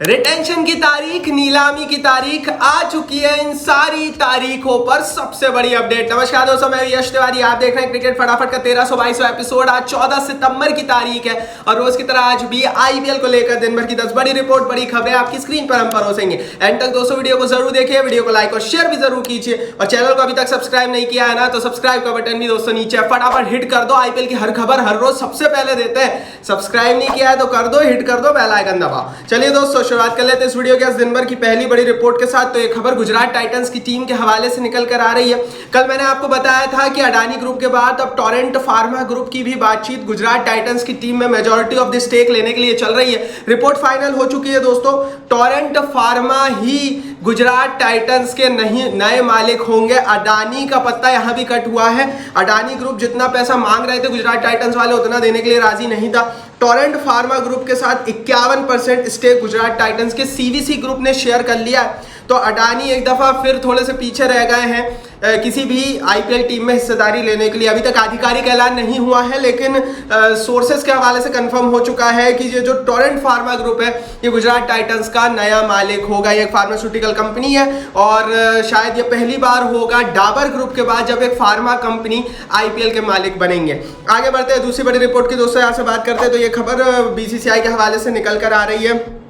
Retention की तारीख, नीलामी की तारीख आ चुकी है। इन सारी तारीखों पर सबसे बड़ी अपडेट। नमस्कार दोस्तों, मैं यश तिवारी, आप देख रहे हैं क्रिकेट फटाफट का 1322वां एपिसोड। आज 14 सितंबर की तारीख है और रोज की तरह आज भी आईपीएल को लेकर दिन भर की 10 बड़ी रिपोर्ट, बड़ी खबरें आपकी स्क्रीन पर हम परोसेंगे। एंड तक दोस्तों वीडियो को जरूर देखिए, वीडियो को लाइक और शेयर भी जरूर कीजिए और चैनल को अभी तक सब्सक्राइब नहीं किया है ना, तो सब्सक्राइब का बटन भी दोस्तों नीचे है, फटाफट हिट कर दो। आईपीएल की हर खबर हर रोज सबसे पहले देते हैं। सब्सक्राइब नहीं किया है तो कर दो, हिट कर दो, बेल आइकन दबाओ। चलिए दोस्तों, शुरुआत कर लेते हैं इस वीडियो के दिन भर की पहली बड़ी रिपोर्ट के साथ। तो ये खबर गुजरात टाइटंस की टीम के हवाले से निकल कर आ रही है। कल मैंने आपको बताया था कि अडानी ग्रुप के बाद अब टोरेंट फार्मा ग्रुप की भी बातचीत गुजरात टाइटंस की टीम में मेजॉरिटी ऑफ द स्टेक लेने के लिए चल रही है। रिपोर्ट फाइनल हो चुकी है दोस्तों। टोरेंट फार्मा ही गुजरात टाइटंस के नहीं नए मालिक होंगे। अडानी का पत्ता यहां भी कट हुआ है। अडानी ग्रुप जितना पैसा मांग रहे थे गुजरात टाइटंस वाले, उतना देने के लिए राजी नहीं था। टोरेंट फार्मा ग्रुप के साथ 51% स्टेक गुजरात टाइटंस के सीवीसी ग्रुप ने शेयर कर लिया है। तो अडानी एक दफा फिर थोड़े से पीछे रह गए हैं किसी भी आईपीएल टीम में हिस्सेदारी लेने के लिए। अभी तक आधिकारिक ऐलान नहीं हुआ है, लेकिन सोर्सेस के हवाले से कंफर्म हो चुका है कि ये जो टोरेंट फार्मा ग्रुप है ये गुजरात टाइटंस का नया मालिक होगा। ये एक फार्मास्यूटिकल कंपनी है और शायद ये पहली बार होगा डाबर ग्रुप के बाद जब एक फार्मा कंपनी आईपीएल के मालिक बनेंगे। आगे बढ़ते हैं दूसरी बड़ी रिपोर्ट की दोस्तों यहाँ से बात करते हैं। तो ये खबर बीसीसीआई के हवाले से निकल कर आ रही है।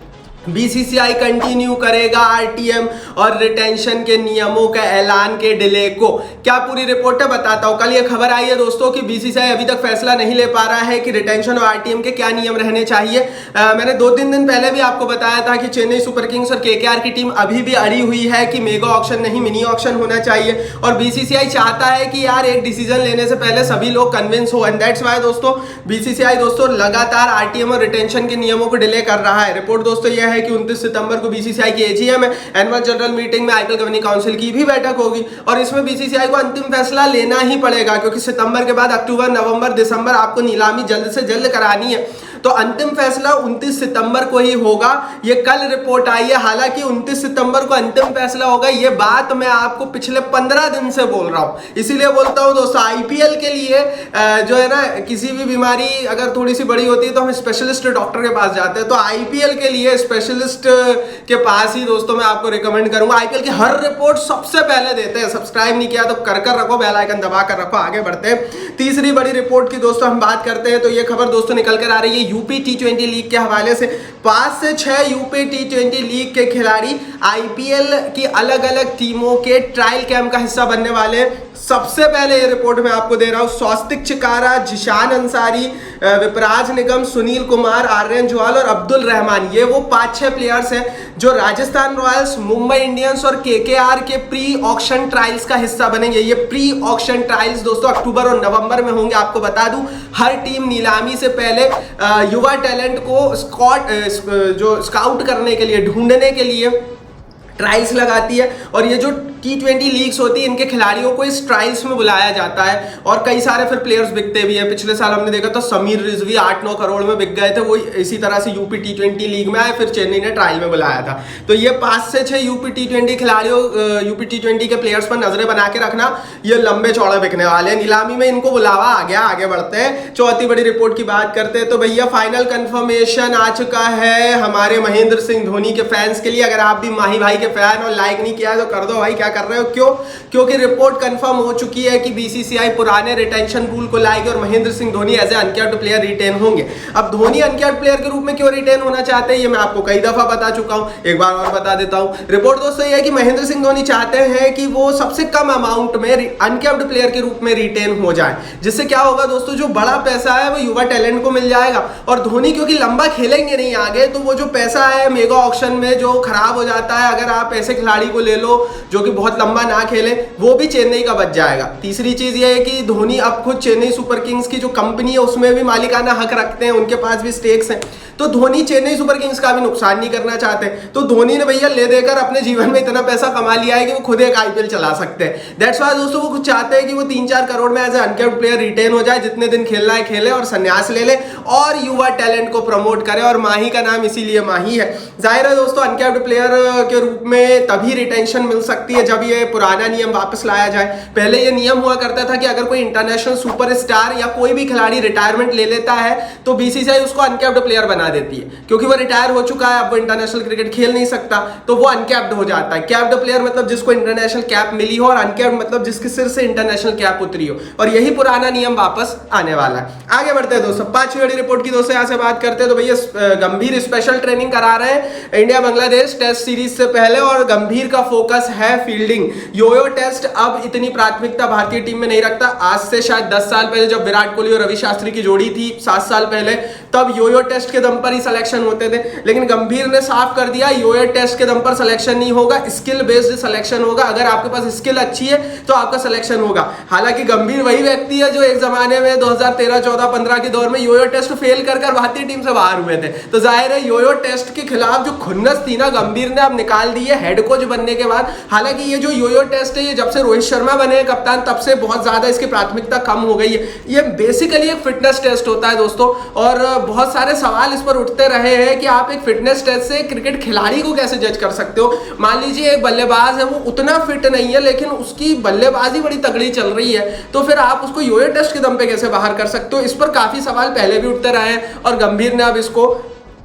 बीसीसीआई कंटिन्यू करेगा आरटीएम और रिटेंशन के नियमों के ऐलान के डिले को। क्या पूरी रिपोर्ट है बताता हूं। कल ये खबर आई है दोस्तों कि बीसीसीआई अभी तक फैसला नहीं ले पा रहा है कि रिटेंशन और आरटीएम के क्या नियम रहने चाहिए। मैंने 2-3 दिन पहले भी आपको बताया था कि चेन्नई सुपर किंग्स और केकेआर की टीम अभी भी अड़ी हुई है कि मेगा ऑक्शन नहीं मिनी ऑक्शन होना चाहिए और बीसीसीआई चाहता है कि यार एक डिसीजन लेने से पहले सभी लोग कन्विंस हो। एंड दैट्स व्हाई दोस्तों बीसीसीआई दोस्तों लगातार आरटीएम और रिटेंशन के नियमों को डिले कर रहा है। रिपोर्ट दोस्तों यह है कि 29 सितंबर को बीसीसीआई की एजीएम है, एनुअल जनरल मीटिंग में आईपीएल गवर्निंग काउंसिल की भी बैठक होगी और इसमें बीसीसीआई को अंतिम फैसला लेना ही पड़ेगा, क्योंकि सितंबर के बाद अक्टूबर, नवंबर, दिसंबर आपको नीलामी जल्द से जल्द करानी है। तो अंतिम फैसला 29 सितंबर को ही होगा। ये कल रिपोर्ट आई है। हालांकि 29 सितंबर को अंतिम फैसला होगा, ये बात मैं आपको पिछले 15 दिन से बोल रहा हूं। इसीलिए बोलता हूं दोस्तों, आईपीएल के लिए जो है ना, किसी भी बीमारी अगर थोड़ी सी बड़ी होती है तो हम स्पेशलिस्ट डॉक्टर के पास जाते हैं। तो आईपीएल के लिए स्पेशलिस्ट के पास ही दोस्तों मैं आपको रिकमेंड करूंगा। आईपीएल की हर रिपोर्ट सबसे पहले देते हैं। सब्सक्राइब नहीं किया तो कर रखो, बेल आइकन दबा कर रखो। आगे बढ़ते हैं तीसरी बड़ी रिपोर्ट की दोस्तों हम बात करते हैं। तो ये खबर दोस्तों निकल कर आ रही है यूपी टी20 लीग के हवाले से। 5 से 6 यूपी टी20 लीग के खिलाड़ी आईपीएल की अलग अलग टीमों के ट्रायल कैंप का हिस्सा बनने वाले हैं। सबसे पहले ये रिपोर्ट मैं आपको दे रहा हूं। स्वस्तिक चिकारा, जिशान अंसारी, विपराज निगम, सुनील कुमार, आर्यन जुआल और अब्दुल रहमान, ये वो 5-6 प्लेयर्स हैं जो राजस्थान रॉयल्स, मुंबई इंडियंस और केकेआर के प्री ऑक्शन ट्रायल्स का हिस्सा बनेंगे। ये प्री ऑक्शन ट्रायल्स दोस्तों अक्टूबर और नवंबर में होंगे। आपको बता दूं, हर टीम नीलामी से पहले युवा टैलेंट को स्काउट करने के लिए, ढूंढने के लिए ट्रायल्स लगाती है और ये जो टी20 लीग्स होती है इनके खिलाड़ियों को इस ट्रायल्स में बुलाया जाता है और कई सारे फिर प्लेयर्स बिकते भी हैं। पिछले साल हमने देखा था समीर रिजवी 8-9 करोड़ में बिक गए थे। वो इसी तरह से यूपी टी20 लीग में आए, फिर चेन्नई ने ट्रायल में बुलाया था। तो ये 5 से 6 यूपी टी20 खिलाड़ियों, यूपी टी20 के प्लेयर्स पर नजरें बना के रखना, ये लंबे चौड़े बिकने वाले हैं। नीलामी में इनको बुलावा आ गया। आगे बढ़ते हैं, चौथी बड़ी रिपोर्ट की बात करते हैं। तो भैया फाइनल कंफर्मेशन आ चुका है हमारे महेंद्र सिंह धोनी के फैंस के लिए। अगर आप भी माही भाई के फैन और लाइक नहीं किया तो कर दो भाई। क्या कर रहे हो? क्यों? क्योंकि रिपोर्ट कंफर्म हो चुकी है कि बीसीसीआई पुराने रिटेंशन रूल को लाएगी और Mahendra Singh Dhoni as a uncapped player retain होंगे। अब धोनी अनकैप्ड प्लेयर के रूप में क्यों रिटेन होना चाहते हैं ये मैं आपको कई दफा बता चुका हूं, एक बार और बता देता हूं। रिपोर्ट दोस्तों ये है कि महेंद्र सिंह धोनी चाहते हैं कि वो सबसे कम अमाउंट में अनकैप्ड प्लेयर के रूप में रिटेन हो जाए, जिससे क्या होगा दोस्तों, जो बड़ा पैसा है वो युवा टैलेंट को मिल जाएगा। और धोनी क्योंकि लंबा खेलेंगे नहीं आगे, तो वो जो पैसा है मेगा ऑक्शन में जो खराब हो जाता है, अगर आप ऐसे खिलाड़ी को ले लो जो कि बहुत लंबा ना खेले, वो भी चेन्नई का बच जाएगा। तीसरी चीज ये है कि धोनी अब खुद चेन्नई सुपर किंग्स की जो कंपनी है उसमें भी मालिकाना हक रखते हैं, उनके पास भी स्टेक्स हैं। तो धोनी चेन्नई सुपर किंग्स का भी नुकसान नहीं करना चाहते। तो धोनी ने भैया ले देकर अपने जीवन में इतना पैसा कमा लिया है कि वो खुद एक आईपीएल चला सकते हैं। दैट्स व्हाई दोस्तों वो कुछ चाहते हैं कि वो 3-4 करोड़ में as a uncapped player retain हो जाए, जितने दिन खेलना है खेले और संन्यास ले ले और युवा टैलेंट को प्रमोट करे। और माही का नाम इसीलिए माही है। जाहिर है दोस्तों, अनकैप्ड प्लेयर के रूप में तभी रिटेंशन मिल सकती है जब ये पुराना नियम वापस लाया जाए। पहले ये नियम हुआ करता था कि अगर कोई इंटरनेशनल सुपरस्टार या कोई भी खिलाड़ी रिटायरमेंट ले लेता है तो बीसीसीआई उसको अनकैप्ड प्लेयर बना देती है, क्योंकि वो रिटायर हो चुका है, अब वो इंटरनेशनल क्रिकेट खेल नहीं सकता, तो वो अनकैप्ड हो जाता है। कैप्ड प्लेयर मतलब जिसको इंटरनेशनल कैप मिली हो, और अनकैप्ड मतलब जिसके सिर से इंटरनेशनल कैप उतरी हो, और यही पुराना नियम वापस आने वाला है। आगे बढ़ते हैं दोस्तों, 5वीं बड़ी रिपोर्ट की दोस्तों यहां से बात करते हैं। तो भैया गंभीर स्पेशल ट्रेनिंग करा रहे हैं इंडिया बांग्लादेश टेस्ट सीरीज से पहले, और गंभीर का फोकस है फील्डिंग। योयो टेस्ट अब इतनी प्राथमिकता भारतीय टीम में नहीं रखता। आज से शायद 10 साल पहले जब विराट कोहली और रवि शास्त्री की जोड़ी थी 7 साल पहले, तब योयो टेस्ट के दम पर ही सिलेक्शन होते थे, लेकिन गंभीर ने साफ कर दिया योयो टेस्ट के दम पर सिलेक्शन नहीं होगा, स्किल बेस्ड सिलेक्शन होगा। अगर आपके पास स्किल अच्छी है तो आपका सिलेक्शन होगा। हालांकि गंभीर वही व्यक्ति है जो एक जमाने में 2013, 14, 15 के दौर में योयो टेस्ट फेल कर भारतीय टीम से बाहर हुए थे। तो जाहिर है योयो टेस्ट के खिलाफ जो खुन्नस थी ना गंभीर ने अब निकाल दी है हेड कोच बनने के बाद। हालांकि ये जो योयो टेस्ट है ये जब से रोहित शर्मा बने कप्तान तब से बहुत ज्यादा इसकी प्राथमिकता कम हो गई है। ये बेसिकली एक फिटनेस टेस्ट होता है दोस्तों, और बहुत सारे सवाल इस पर उठते रहे हैं कि आप एक फिटनेस टेस्ट से क्रिकेट खिलाड़ी को कैसे जज कर सकते हो। मान लीजिए एक बल्लेबाज है, वो उतना फिट नहीं है लेकिन उसकी बल्लेबाजी बड़ी तगड़ी चल रही है, तो फिर आप उसको योयो टेस्ट के दम पे कैसे बाहर कर सकते हो। इस पर काफी सवाल पहले भी उठते रहे हैं और गंभीर ने अब इसको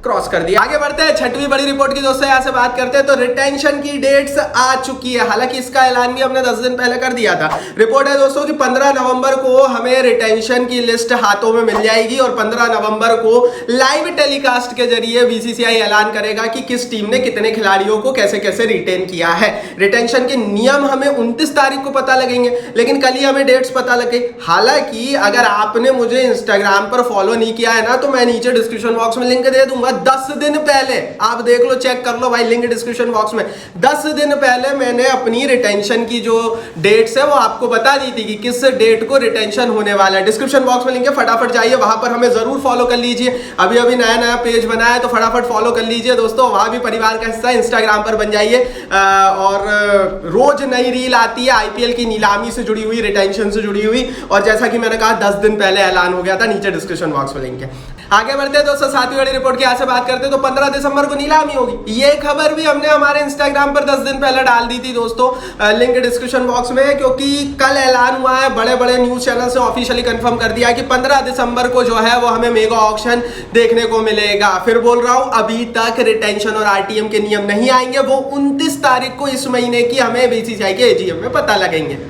क्रॉस कर दिया। आगे बढ़ते हैं 6वीं बड़ी रिपोर्ट की दोस्तों यहां से बात करते हैं। तो रिटेंशन की डेट्स आ चुकी है, हालांकि इसका ऐलान भी हमने 10 दिन पहले कर दिया था। रिपोर्ट है दोस्तों कि 15 नवंबर को हमें रिटेंशन की लिस्ट हाथों में मिल जाएगी, और 15 नवंबर को लाइव टेलीकास्ट के जरिए बीसीसीआई ऐलान करेगा कि किस टीम ने कितने खिलाड़ियों को कैसे कैसे रिटेन किया है। रिटेंशन के नियम हमें 29 तारीख को पता लगेंगे, लेकिन कल ही हमें डेट्स पता लगे। हालांकि अगर आपने मुझे इंस्टाग्राम पर फॉलो नहीं किया है ना, तो मैं नीचे डिस्क्रिप्शन बॉक्स में लिंक दे दूंगा। 10 दिन पहले आप देख लो, चेक कर लो भाई, लिंक डिस्क्रिप्शन बॉक्स में। 10 दिन पहले मैंने अपनी रिटेंशन की जो डेट्स है वो आपको बता दी थी कि किस डेट को रिटेंशन होने वाला है। डिस्क्रिप्शन बॉक्स में लिंक है, फटाफट जाइए वहां पर हमें जरूर फॉलो कर लीजिए। अभी अभी नया नया पेज बनाया है तो फटाफट फॉलो कर लीजिए दोस्तों, वहां भी परिवार का हिस्सा इंस्टाग्राम पर बन जाइए। और रोज नई रील आती है आईपीएल की नीलामी से जुड़ी हुई, रिटेंशन से जुड़ी हुई, और जैसा कि मैंने कहा 10 दिन पहले ऐलान हो गया था, नीचे डिस्क्रिप्शन बॉक्स में लिंक है। आगे बढ़ते हैं दोस्तों 7वीं बड़ी रिपोर्ट की यहां से बात करते हैं। तो 15 दिसंबर को नीलामी होगी, ये खबर भी हमने हमारे इंस्टाग्राम पर 10 दिन पहले डाल दी थी दोस्तों, लिंक डिस्क्रिप्शन बॉक्स में, क्योंकि कल ऐलान हुआ है, बड़े बड़े न्यूज चैनल से ऑफिशियली कंफर्म कर दिया है कि 15 दिसंबर को जो है वो हमें मेगा ऑक्शन देखने को मिलेगा। फिर बोल रहा हूं, अभी तक रिटेंशन और आरटीएम के नियम नहीं आएंगे, वो 29 तारीख को इस महीने की हमें बीसीसीआई के एजीएम में पता लगेंगे।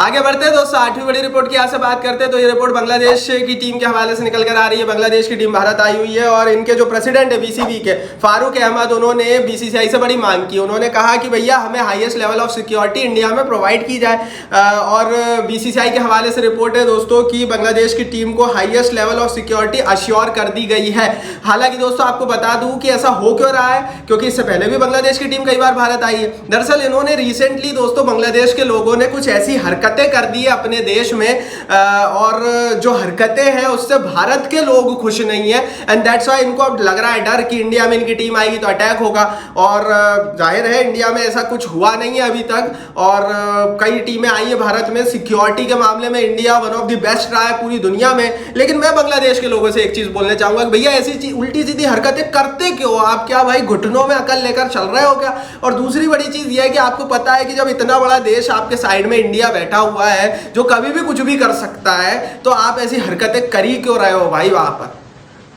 आगे बढ़ते हैं दोस्तों 8वीं बड़ी रिपोर्ट की यहां से बात करते हैं। तो ये रिपोर्ट बांग्लादेश की टीम के हवाले से निकल कर आ रही है। बांग्लादेश की टीम भारत आई हुई है, और इनके जो प्रेसिडेंट है बीसीबी के फारूक अहमद, उन्होंने बीसीसीआई से बड़ी मांग की। उन्होंने कहा कि भैया हमें highest level of security India में प्रोवाइड की जाए। और बीसीसीआई के हवाले से रिपोर्ट है दोस्तों कि बांग्लादेश की टीम को highest level of security assure कर दी गई है। हालांकि दोस्तों आपको बता दूं कि ऐसा हो क्यों रहा है, क्योंकि इससे पहले भी बांग्लादेश की टीम कई बार भारत आई है। दरअसल इन्होंने रिसेंटली दोस्तों बांग्लादेश के लोगों ने कुछ ऐसी हरकतें कर दी है अपने देश में, और जो हरकतें हैं उससे भारत के लोग खुश नहीं है, एंड दैट्स व्हाई इनको अब लग रहा है डर कि इंडिया में इनकी टीम आएगी तो अटैक होगा। और जाहिर है इंडिया में ऐसा कुछ हुआ नहीं है अभी तक, और कई टीमें आई है भारत में। सिक्योरिटी के मामले में India one of the best रहा है पूरी दुनिया में। लेकिन मैं बांग्लादेश के लोगों से एक चीज बोलना चाहूंगा कि भैया ऐसी उल्टी सीधी हरकतें करते क्यों आप? क्या भाई घुटनों में अकल लेकर चल रहे हो क्या? और दूसरी बड़ी चीज यह है कि आपको पता है कि जब इतना बड़ा देश आपके साइड में इंडिया बैठा हुआ है जो कभी भी कुछ भी कर सकता है, तो आप ऐसी हरकतें कर ही क्यों रहे हो भाई वहां पर?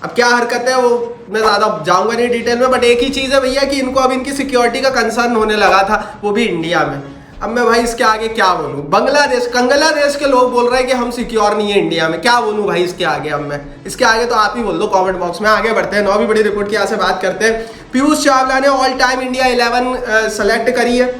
अब क्या हरकत है वो मैं ज्यादा जाऊंगा नहीं डिटेल में, बट एक ही चीज है भैया कि इनको अब इनकी सिक्योरिटी का कंसर्न होने लगा था, वो भी इंडिया में। अब मैं भाई इसके आगे क्या बोलूं? कंगलादेश के लोग बोल रहे हैं कि हम सिक्योर नहीं है इंडिया में, क्या बोलूं भाई इसके आगे? अब मैं इसके आगे तो आप ही बोल दो कमेंट बॉक्स में। आगे बढ़ते हैं 9वीं बड़ी रिपोर्ट की यहां से बात करते हैं। पीयूष चावला ने ऑल टाइम इंडिया 11 सेलेक्ट करी है।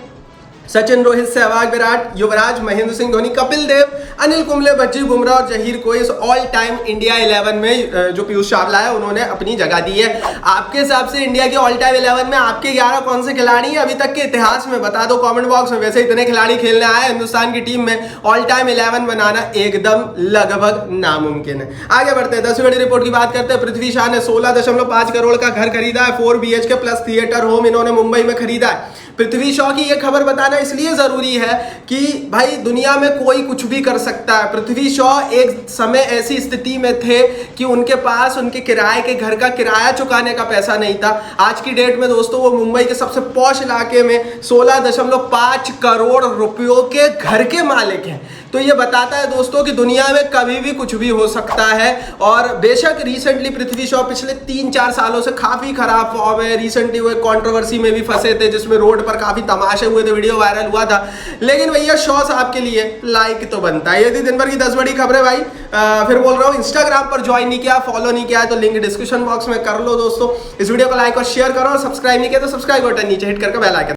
सचिन, रोहित, सहवाग, विराट, युवराज, महेंद्र सिंह धोनी, कपिल देव, अनिल कुंबले, बच्ची बुमराह और जहीर को इस ऑल टाइम इंडिया 11 में जो पीयूष चावला है उन्होंने अपनी जगह दी है। आपके हिसाब से इंडिया के ऑल टाइम 11 में आपके 11 कौन से खिलाड़ी हैं अभी तक के इतिहास में? बता दो कमेंट बॉक्स में। वैसे इतने खिलाड़ी खेलने आए हिंदुस्तान की टीम में, ऑल टाइम 11 बनाना एकदम लगभग नामुमकिन है। आगे बढ़ते हैं 10वीं बड़ी रिपोर्ट की बात करते हैं। पृथ्वी शॉ ने 16.5 करोड़ का घर खरीदा है। 4 BHK प्लस थिएटर होम इन्होंने मुंबई में खरीदा है। पृथ्वी शॉ की ये खबर बताना इसलिए जरूरी है कि भाई दुनिया में कोई कुछ भी कर सकता है। पृथ्वी शॉ एक समय ऐसी स्थिति में थे कि उनके पास उनके किराए के घर का किराया चुकाने का पैसा नहीं था। आज की डेट में दोस्तों वो मुंबई के सबसे पॉश इलाके में 16.5 करोड़ रुपयों के घर के मालिक हैं। तो ये बताता है दोस्तों कि दुनिया में कभी भी कुछ भी हो सकता है। और बेशक रिसेंटली पृथ्वी शॉ पिछले 3-4 सालों से काफी खराब फॉर्म है। रिसेंटली वो एक कंट्रोवर्सी में भी फंसे थे जिसमें रोड पर काफी तमाशे हुए थे, वीडियो वायरल हुआ था। लेकिन भैया शॉ साहब के लिए लाइक तो बनता है। यदि दिन भर की 10 बड़ी खबरें भाई फिर बोल रहा हूँ, इंस्टाग्राम पर ज्वाइन नहीं किया, फॉलो नहीं किया है तो लिंक डिस्क्रिप्शन बॉक्स में कर लो दोस्तों। इस वीडियो को लाइक और शेयर करो और सब्सक्राइब नहीं किया तो सब्सक्राइब बटन नीचे हिट करके बेल आइकन